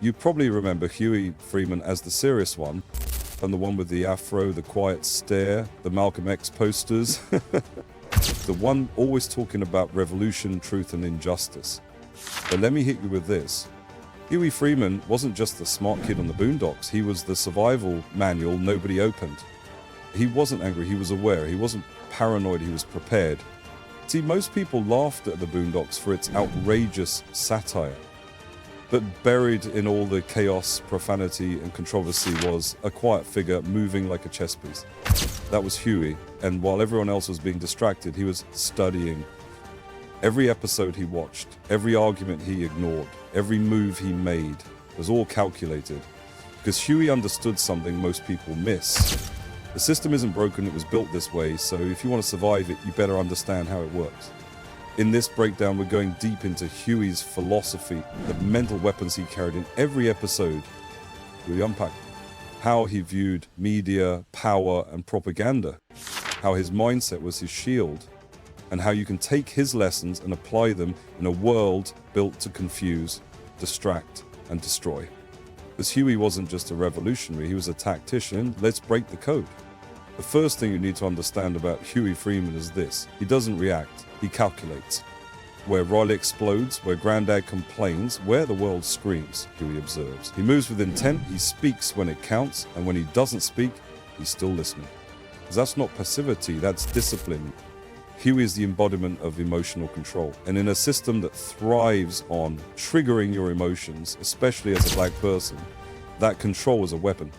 You probably remember Huey Freeman as the serious one, and the one with the afro, the quiet stare, the Malcolm X posters. The one always talking about revolution, truth, and injustice. But let me hit you with this. Huey Freeman wasn't just the smart kid on the Boondocks, he was the survival manual nobody opened. He wasn't angry, he was aware, he wasn't paranoid, he was prepared. See, most people laughed at the Boondocks for its outrageous satire. But buried in all the chaos, profanity, and controversy was a quiet figure moving like a chess piece. That was Huey, and while everyone else was being distracted, he was studying. Every episode he watched, every argument he ignored, every move he made was all calculated. Because Huey understood something most people miss. The system isn't broken, it was built this way, so if you want to survive it, you better understand how it works. In this breakdown, we're going deep into Huey's philosophy, the mental weapons he carried in every episode. We unpack how he viewed media, power, and propaganda, how his mindset was his shield, and how you can take his lessons and apply them in a world built to confuse, distract, and destroy. Because Huey wasn't just a revolutionary, he was a tactician. Let's break the code. The first thing you need to understand about Huey Freeman is this: he doesn't react, he calculates. Where Riley explodes, where Grandad complains, where the world screams, Huey observes. He moves with intent, he speaks when it counts, and when he doesn't speak, he's still listening. Because that's not passivity, that's discipline. Huey is the embodiment of emotional control. And in a system that thrives on triggering your emotions, especially as a black person, that control is a weapon.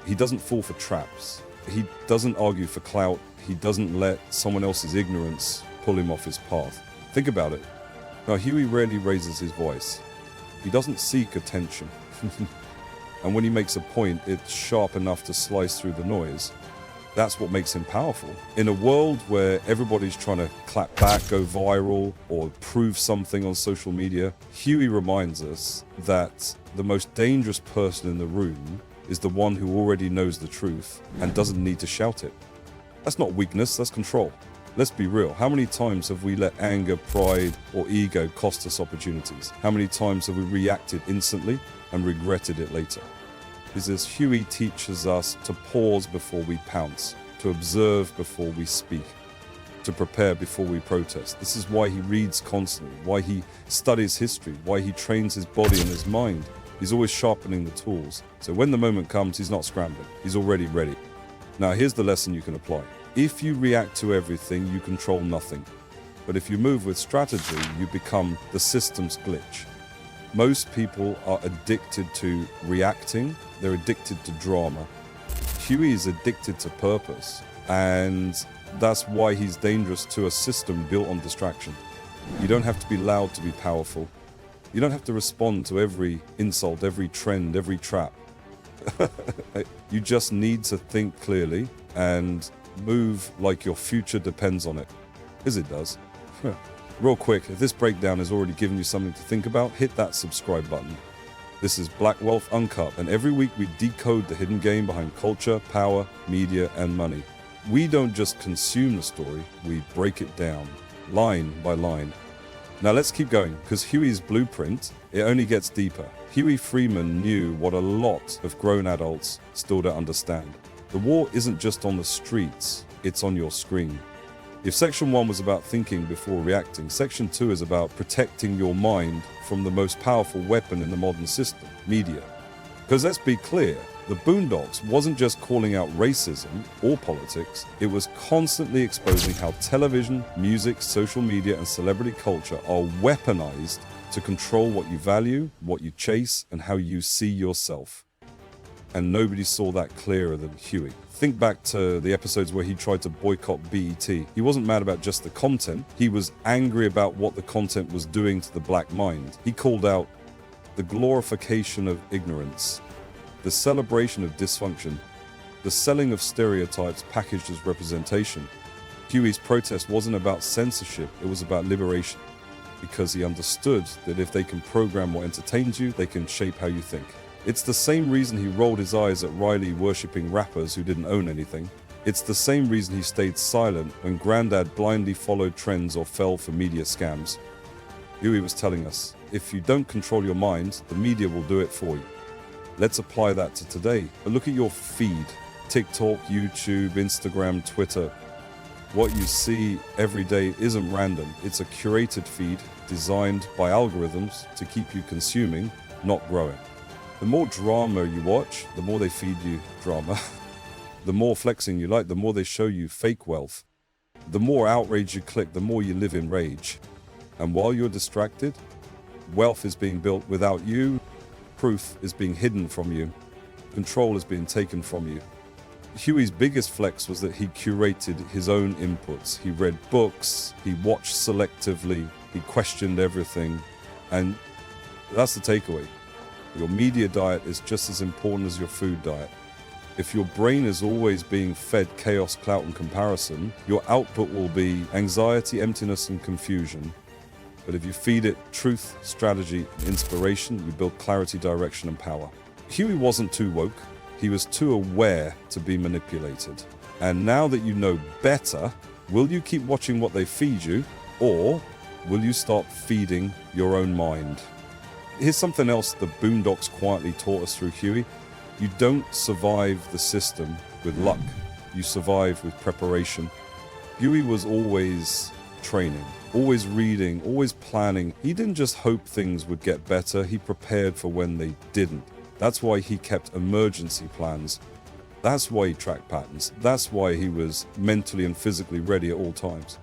He doesn't fall for traps. He doesn't argue for clout. He doesn't let someone else's ignorance pull him off his path. Think about it. Now, Huey rarely raises his voice. He doesn't seek attention. And when he makes a point, it's sharp enough to slice through the noise. That's what makes him powerful. In a world where everybody's trying to clap back, go viral, or prove something on social media, Huey reminds us that the most dangerous person in the room is the one who already knows the truth and doesn't need to shout it. That's not weakness, that's control. Let's be real. How many times have we let anger, pride, or ego cost us opportunities? How many times have we reacted instantly and regretted it later? Because Huey teaches us to pause before we pounce, to observe before we speak, to prepare before we protest. This is why he reads constantly, why he studies history, why he trains his body and his mind. He's always sharpening the tools. So when the moment comes, he's not scrambling. He's already ready. Now, here's the lesson you can apply. If you react to everything, you control nothing. But if you move with strategy, you become the system's glitch. Most people are addicted to reacting. They're addicted to drama. Huey is addicted to purpose. And that's why he's dangerous to a system built on distraction. You don't have to be loud to be powerful. You don't have to respond to every insult, every trend, every trap. You just need to think clearly and move like your future depends on it. Because it does. Real quick, if this breakdown has already given you something to think about, hit that subscribe button. This is Black Wealth Uncut, and every week we decode the hidden game behind culture, power, media, and money. We don't just consume the story, we break it down, line by line. Now let's keep going, because Huey's blueprint, it only gets deeper. Huey Freeman knew what a lot of grown adults still don't understand. The war isn't just on the streets, it's on your screen. If Section 1 was about thinking before reacting, Section 2 is about protecting your mind from the most powerful weapon in the modern system, media. Because let's be clear, the Boondocks wasn't just calling out racism or politics, it was constantly exposing how television, music, social media, and celebrity culture are weaponized to control what you value, what you chase, and how you see yourself. And nobody saw that clearer than Huey. Think back to the episodes where he tried to boycott BET. He wasn't mad about just the content, he was angry about what the content was doing to the black mind. He called out the glorification of ignorance, the celebration of dysfunction, the selling of stereotypes packaged as representation. Huey's protest wasn't about censorship, it was about liberation. Because he understood that if they can program what entertains you, they can shape how you think. It's the same reason he rolled his eyes at Riley worshipping rappers who didn't own anything. It's the same reason he stayed silent when Grandad blindly followed trends or fell for media scams. Huey was telling us, if you don't control your mind, the media will do it for you. Let's apply that to today. But look at your feed. TikTok, YouTube, Instagram, Twitter. What you see every day isn't random. It's a curated feed designed by algorithms to keep you consuming, not growing. The more drama you watch, the more they feed you drama. The more flexing you like, the more they show you fake wealth. The more outrage you click, the more you live in rage. And while you're distracted, wealth is being built without you. Proof is being hidden from you. Control is being taken from you. Huey's biggest flex was that he curated his own inputs. He read books, he watched selectively, he questioned everything. And that's the takeaway. Your media diet is just as important as your food diet. If your brain is always being fed chaos, clout, and comparison, your output will be anxiety, emptiness, and confusion. But if you feed it truth, strategy, and inspiration, you build clarity, direction, and power. Huey wasn't too woke. He was too aware to be manipulated. And now that you know better, will you keep watching what they feed you, or will you start feeding your own mind? Here's something else the Boondocks quietly taught us through Huey. You don't survive the system with luck. You survive with preparation. Huey was always training, always reading, always planning. He didn't just hope things would get better, he prepared for when they didn't. That's why he kept emergency plans. That's why he tracked patterns. That's why he was mentally and physically ready at all times.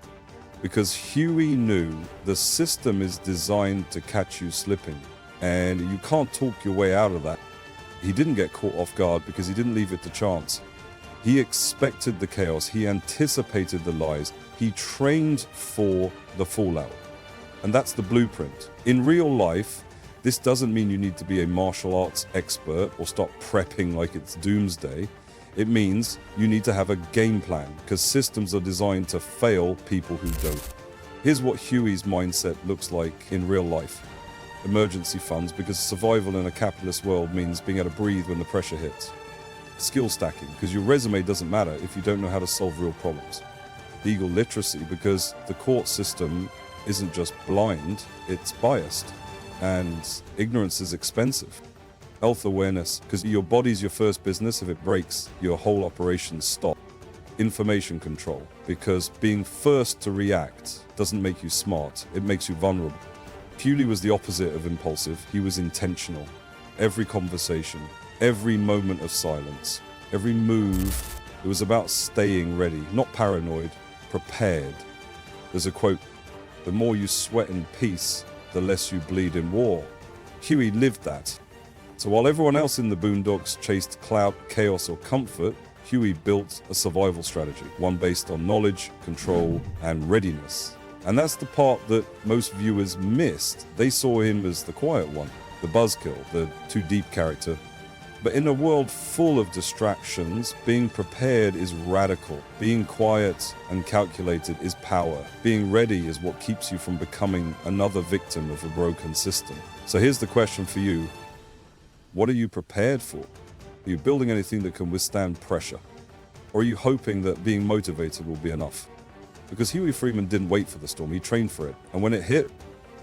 Because Huey knew the system is designed to catch you slipping, and you can't talk your way out of that. He didn't get caught off guard because he didn't leave it to chance. He expected the chaos, he anticipated the lies, he trained for the fallout. And that's the blueprint. In real life, this doesn't mean you need to be a martial arts expert or start prepping like it's doomsday. It means you need to have a game plan, because systems are designed to fail people who don't. Here's what Huey's mindset looks like in real life. Emergency funds, because survival in a capitalist world means being able to breathe when the pressure hits. Skill stacking, because your resume doesn't matter if you don't know how to solve real problems. Legal literacy, because the court system isn't just blind, it's biased. And ignorance is expensive. Health awareness, because your body's your first business. If it breaks, your whole operation stops. Information control, because being first to react doesn't make you smart, it makes you vulnerable. Huey was the opposite of impulsive. He was intentional. Every conversation, every moment of silence, every move, it was about staying ready, not paranoid, prepared. There's a quote, "The more you sweat in peace, the less you bleed in war." Huey lived that. So while everyone else in the Boondocks chased clout, chaos, or comfort, Huey built a survival strategy, one based on knowledge, control, and readiness. And that's the part that most viewers missed. They saw him as the quiet one, the buzzkill, the too deep character. But in a world full of distractions, being prepared is radical. Being quiet and calculated is power. Being ready is what keeps you from becoming another victim of a broken system. So here's the question for you. What are you prepared for? Are you building anything that can withstand pressure? Or are you hoping that being motivated will be enough? Because Huey Freeman didn't wait for the storm, he trained for it. And when it hit,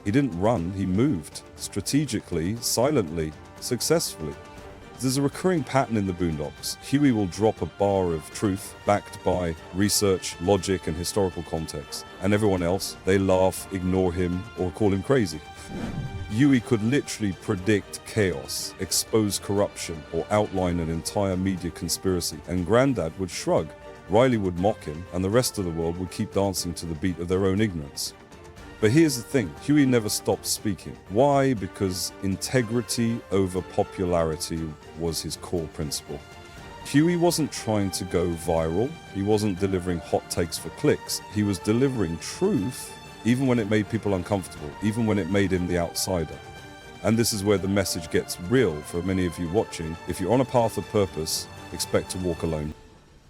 he didn't run, he moved. Strategically, silently, successfully. There's a recurring pattern in the Boondocks. Huey will drop a bar of truth backed by research, logic, and historical context. And everyone else, they laugh, ignore him, or call him crazy. Huey could literally predict chaos, expose corruption, or outline an entire media conspiracy. And Grandad would shrug. Riley would mock him, and the rest of the world would keep dancing to the beat of their own ignorance. But here's the thing, Huey never stopped speaking. Why? Because integrity over popularity was his core principle. Huey wasn't trying to go viral. He wasn't delivering hot takes for clicks. He was delivering truth, even when it made people uncomfortable, even when it made him the outsider. And this is where the message gets real for many of you watching. If you're on a path of purpose, expect to walk alone.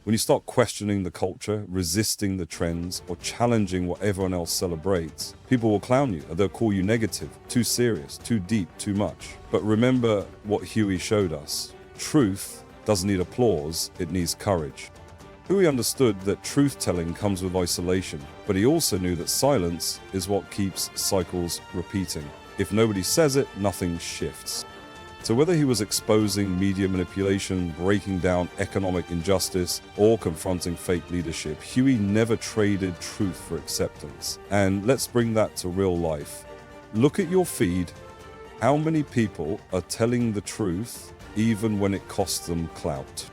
When you start questioning the culture, resisting the trends, or challenging what everyone else celebrates, people will clown you, or they'll call you negative, too serious, too deep, too much. But remember what Huey showed us. Truth doesn't need applause, it needs courage. Huey understood that truth-telling comes with isolation, but he also knew that silence is what keeps cycles repeating. If nobody says it, nothing shifts. So whether he was exposing media manipulation, breaking down economic injustice, or confronting fake leadership, Huey never traded truth for acceptance. And let's bring that to real life. Look at your feed. How many people are telling the truth even when it costs them clout?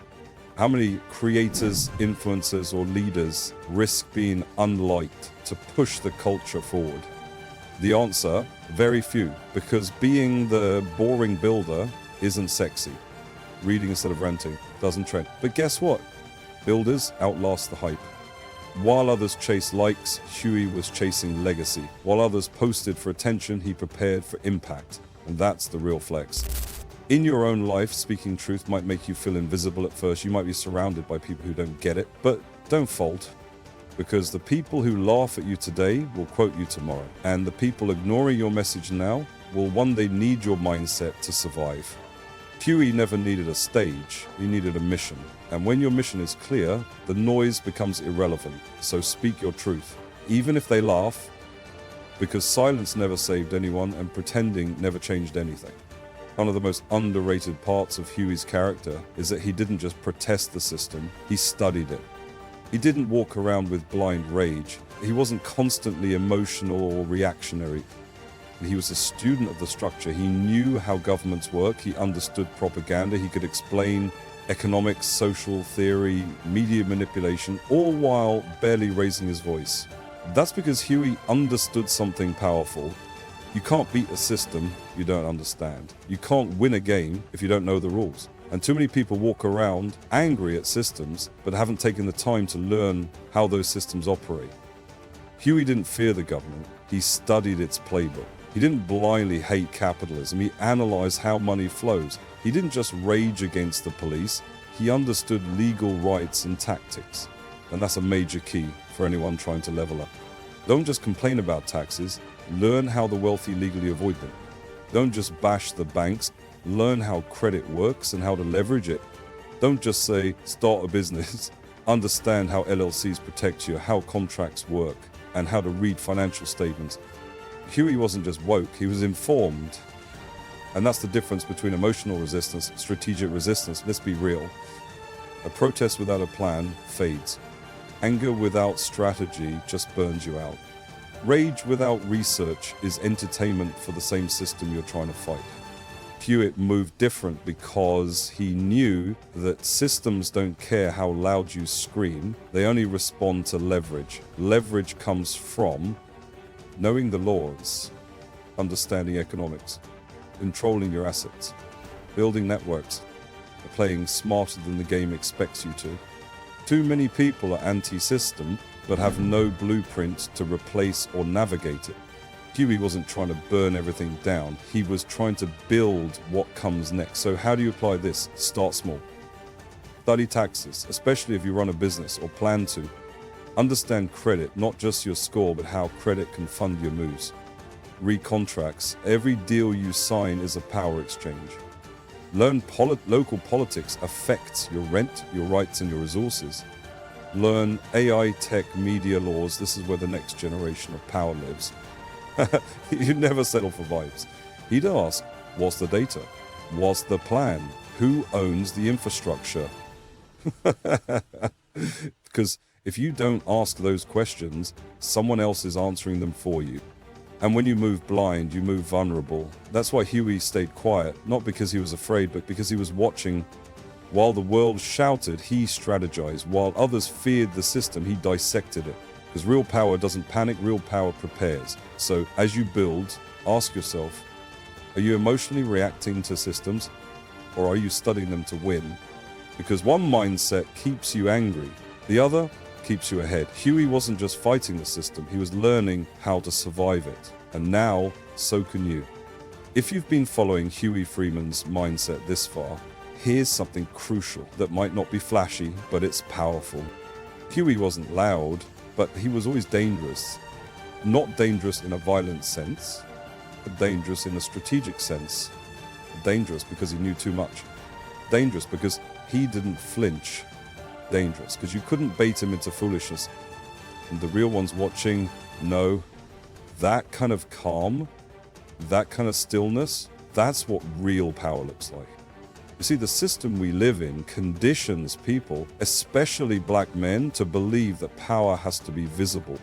How many creators, influencers, or leaders risk being unliked to push the culture forward? The answer, very few, because being the boring builder isn't sexy. Reading instead of renting doesn't trend. But guess what? Builders outlast the hype. While others chased likes, Huey was chasing legacy. While others posted for attention, he prepared for impact. And that's the real flex. In your own life, speaking truth might make you feel invisible at first. You might be surrounded by people who don't get it, but don't fold. Because the people who laugh at you today will quote you tomorrow. And the people ignoring your message now will one day need your mindset to survive. Huey never needed a stage, he needed a mission. And when your mission is clear, the noise becomes irrelevant. So speak your truth, even if they laugh, because silence never saved anyone and pretending never changed anything. One of the most underrated parts of Huey's character is that he didn't just protest the system, he studied it. He didn't walk around with blind rage. He wasn't constantly emotional or reactionary. He was a student of the structure. He knew how governments work. He understood propaganda. He could explain economics, social theory, media manipulation, all while barely raising his voice. That's because Huey understood something powerful. You can't beat a system you don't understand. You can't win a game if you don't know the rules. And too many people walk around angry at systems, but haven't taken the time to learn how those systems operate. Huey didn't fear the government. He studied its playbook. He didn't blindly hate capitalism. He analyzed how money flows. He didn't just rage against the police. He understood legal rights and tactics. And that's a major key for anyone trying to level up. Don't just complain about taxes. Learn how the wealthy legally avoid them. Don't just bash the banks. Learn how credit works and how to leverage it. Don't just say, start a business. Understand how LLCs protect you, how contracts work, and how to read financial statements. Huey wasn't just woke, he was informed. And that's the difference between emotional resistance and strategic resistance. Let's be real. A protest without a plan fades. Anger without strategy just burns you out. Rage without research is entertainment for the same system you're trying to fight. Hewitt moved different because he knew that systems don't care how loud you scream, they only respond to leverage. Leverage comes from knowing the laws, understanding economics, controlling your assets, building networks, playing smarter than the game expects you to. Too many people are anti-system but have no blueprint to replace or navigate it. Huey wasn't trying to burn everything down. He was trying to build what comes next. So how do you apply this? Start small. Study taxes, especially if you run a business or plan to. Understand credit, not just your score, but how credit can fund your moves. Read contracts. Every deal you sign is a power exchange. Learn local politics affects your rent, your rights, and your resources. Learn AI, tech, media laws. This is where the next generation of power lives. You never settle for vibes. He'd ask, what's the data? What's the plan? Who owns the infrastructure? Because if you don't ask those questions, someone else is answering them for you. And when you move blind, you move vulnerable. That's why Huey stayed quiet, not because he was afraid, but because he was watching. While the world shouted, he strategized. While others feared the system, he dissected it. Because real power doesn't panic, real power prepares. So as you build, ask yourself, are you emotionally reacting to systems, or are you studying them to win? Because one mindset keeps you angry, the other keeps you ahead. Huey wasn't just fighting the system, he was learning how to survive it. And now, so can you. If you've been following Huey Freeman's mindset this far, here's something crucial that might not be flashy, but it's powerful. Huey wasn't loud, but he was always dangerous. Not dangerous in a violent sense, but dangerous in a strategic sense. Dangerous because he knew too much. Dangerous because he didn't flinch. dangerous because you couldn't bait him into foolishness. And the real ones watching know that kind of calm, that kind of stillness, that's what real power looks like. You see, the system we live in conditions people, especially black men, to believe that power has to be visible,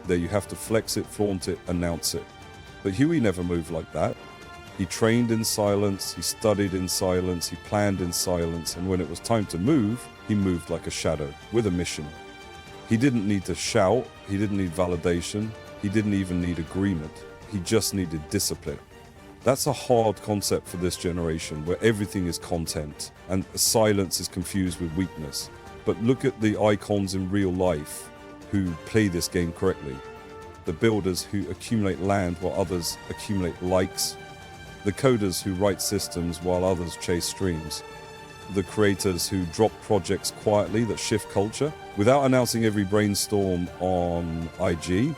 that you have to flex it, flaunt it, announce it. But Huey never moved like that. He trained in silence, he studied in silence, he planned in silence, and when it was time to move, he moved like a shadow, with a mission. He didn't need to shout, he didn't need validation, he didn't even need agreement. He just needed discipline. That's a hard concept for this generation, where everything is content, and silence is confused with weakness. But look at the icons in real life who play this game correctly. The builders who accumulate land while others accumulate likes. The coders who write systems while others chase streams. The creators who drop projects quietly that shift culture without announcing every brainstorm on IG.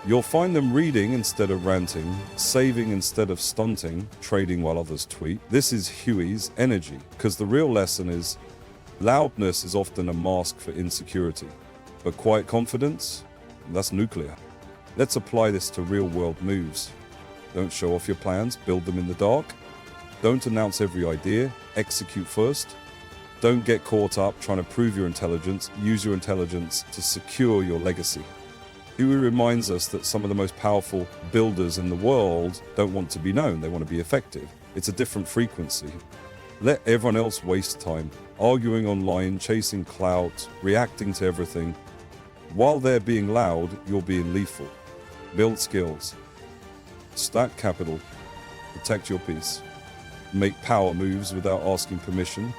You'll find them reading instead of ranting, saving instead of stunting, trading while others tweet. This is Huey's energy, because the real lesson is loudness is often a mask for insecurity, but quiet confidence, that's nuclear. Let's apply this to real-world moves. Don't show off your plans, build them in the dark. Don't announce every idea, execute first. Don't get caught up trying to prove your intelligence, use your intelligence to secure your legacy. Huey reminds us that some of the most powerful builders in the world don't want to be known, they want to be effective. It's a different frequency. Let everyone else waste time, arguing online, chasing clout, reacting to everything. While they're being loud, you're being lethal. Build skills. Stack capital. Protect your peace. Make power moves without asking permission.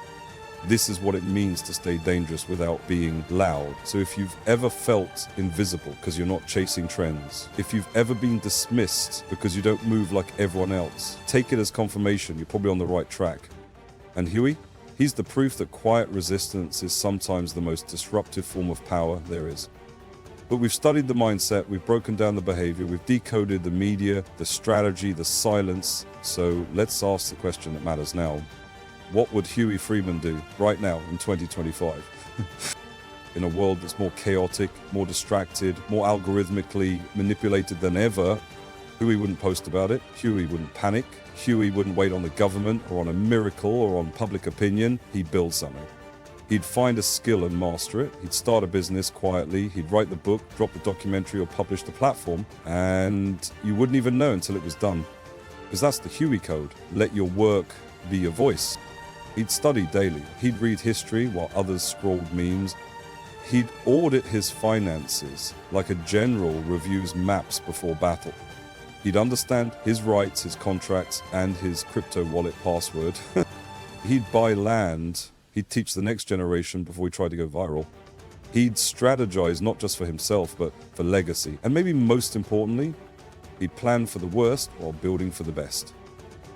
This is what it means to stay dangerous without being loud. So if you've ever felt invisible because you're not chasing trends, if you've ever been dismissed because you don't move like everyone else, take it as confirmation you're probably on the right track. And Huey, he's the proof that quiet resistance is sometimes the most disruptive form of power there is. But we've studied the mindset, we've broken down the behavior, we've decoded the media, the strategy, the silence. So let's ask the question that matters now. What would Huey Freeman do right now in 2025? In a world that's more chaotic, more distracted, more algorithmically manipulated than ever, Huey wouldn't post about it. Huey wouldn't panic. Huey wouldn't wait on the government or on a miracle or on public opinion. He'd build something. He'd find a skill and master it. He'd start a business quietly. He'd write the book, drop the documentary, or publish the platform. And you wouldn't even know until it was done. Because that's the Huey code. Let your work be your voice. He'd study daily. He'd read history while others scrolled memes. He'd audit his finances like a general reviews maps before battle. He'd understand his rights, his contracts, and his crypto wallet password. He'd buy land. He'd teach the next generation before he tried to go viral. He'd strategize not just for himself, but for legacy. And maybe most importantly, he'd plan for the worst while building for the best.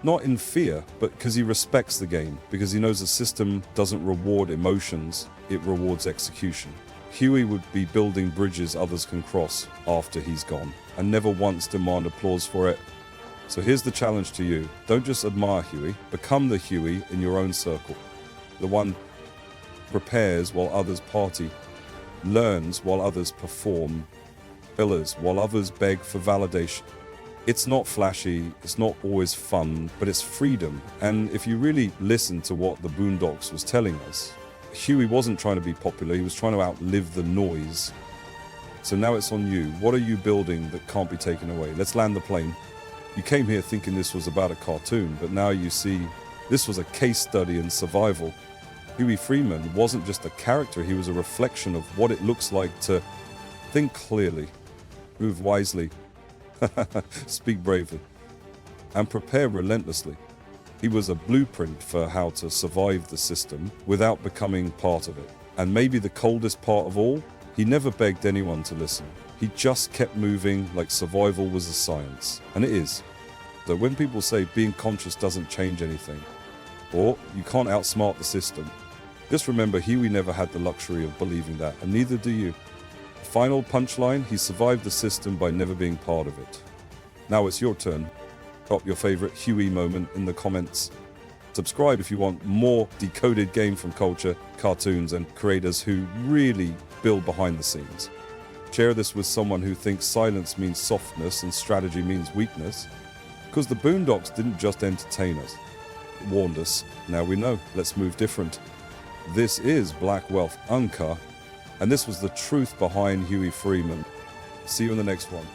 Not in fear, but because he respects the game, because he knows the system doesn't reward emotions, it rewards execution. Huey would be building bridges others can cross after he's gone, and never once demand applause for it. So here's the challenge to you. Don't just admire Huey, become the Huey in your own circle. The one prepares while others party, learns while others perform, pillars while others beg for validation. It's not flashy, it's not always fun, but it's freedom. And if you really listen to what the Boondocks was telling us, Huey wasn't trying to be popular, he was trying to outlive the noise. So now it's on you. What are you building that can't be taken away? Let's land the plane. You came here thinking this was about a cartoon, but now you see this was a case study in survival. Huey Freeman wasn't just a character, he was a reflection of what it looks like to think clearly, move wisely, speak bravely, and prepare relentlessly. He was a blueprint for how to survive the system without becoming part of it. And maybe the coldest part of all, he never begged anyone to listen. He just kept moving like survival was a science. And it is. So when people say being conscious doesn't change anything, or you can't outsmart the system, just remember Huey never had the luxury of believing that, and neither do you. Final punchline, he survived the system by never being part of it. Now it's your turn. Drop your favorite Huey moment in the comments. Subscribe if you want more decoded game from culture, cartoons, and creators who really build behind the scenes. Share this with someone who thinks silence means softness and strategy means weakness. Because the Boondocks didn't just entertain us. It warned us. Now we know. Let's move different. This is Black Wealth Uncut, and this was the truth behind Huey Freeman. See you in the next one.